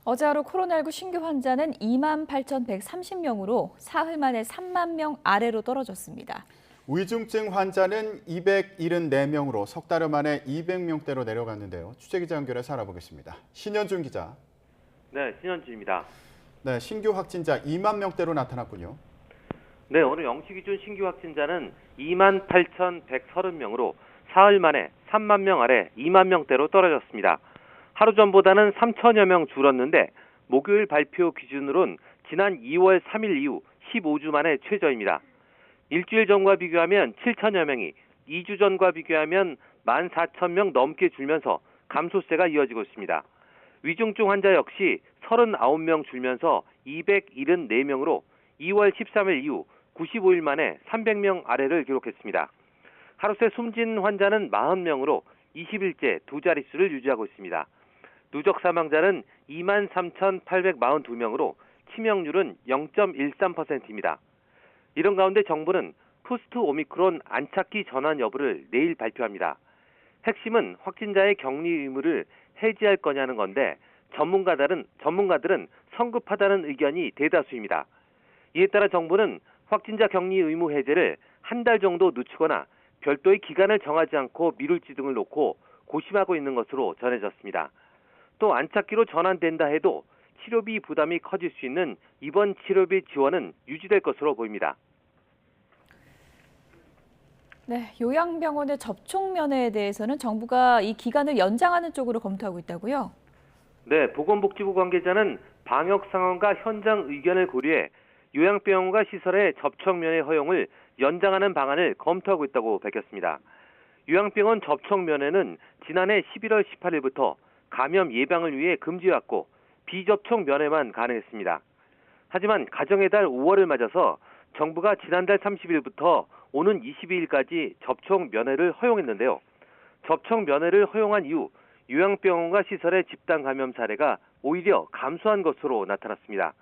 어제 하루 코로나19 신규 환자는 28,130명으로 사흘 만에 3만 명 아래로 떨어졌습니다. 위중증 환자는 274명으로 석 달 만에 200명대로 내려갔는데요. 취재기자 연결해서 알아보겠습니다. 신현준 기자. 네, 신현주입니다. 네, 신규 확진자 2만 명대로 나타났군요. 네, 오늘 0시 기준 신규 확진자는 28,130명으로 사흘 만에 3만 명 아래 2만 명대로 떨어졌습니다. 하루 전보다는 3천여 명 줄었는데 목요일 발표 기준으론 지난 2월 3일 이후 15주 만에 최저입니다. 일주일 전과 비교하면 7천여 명이, 2주 전과 비교하면 14,000명 넘게 줄면서 감소세가 이어지고 있습니다. 위중증 환자 역시 39명 줄면서 274명으로 2월 13일 이후 95일 만에 300명 아래를 기록했습니다. 하루새 숨진 환자는 40명으로 20일째 두 자릿수를 유지하고 있습니다. 누적 사망자는 23,842명으로 치명률은 0.13%입니다. 이런 가운데 정부는 포스트 오미크론 안착기 전환 여부를 내일 발표합니다. 핵심은 확진자의 격리 의무를 해지할 거냐는 건데 전문가들은 성급하다는 의견이 대다수입니다. 이에 따라 정부는 확진자 격리 의무 해제를 한 달 정도 늦추거나 별도의 기간을 정하지 않고 미룰지 등을 놓고 고심하고 있는 것으로 전해졌습니다. 또 안착기로 전환된다 해도 치료비 부담이 커질 수 있는 입원 치료비 지원은 유지될 것으로 보입니다. 네, 요양병원의 접촉 면회에 대해서는 정부가 이 기간을 연장하는 쪽으로 검토하고 있다고요? 네, 보건복지부 관계자는 방역 상황과 현장 의견을 고려해 요양병원과 시설의 접촉 면회 허용을 연장하는 방안을 검토하고 있다고 밝혔습니다. 요양병원 접촉 면회는 지난해 11월 18일부터 감염 예방을 위해 금지해왔고 비접촉 면회만 가능했습니다. 하지만 가정의 달 5월을 맞아서 정부가 지난달 30일부터 오는 22일까지 접촉 면회를 허용했는데요. 접촉 면회를 허용한 이후 요양병원과 시설의 집단 감염 사례가 오히려 감소한 것으로 나타났습니다.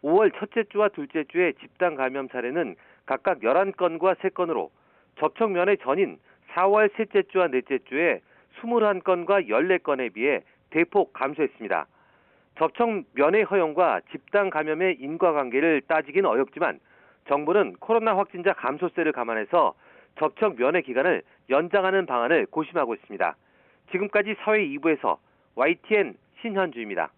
5월 첫째 주와 둘째 주의 집단 감염 사례는 각각 11건과 3건으로 접촉 면회 전인 4월 셋째 주와 넷째 주에 21건과 14건에 비해 대폭 감소했습니다. 접촉 면회 허용과 집단 감염의 인과관계를 따지긴 어렵지만 정부는 코로나 확진자 감소세를 감안해서 접촉 면회 기간을 연장하는 방안을 고심하고 있습니다. 지금까지 사회 2부에서 YTN 신현주입니다.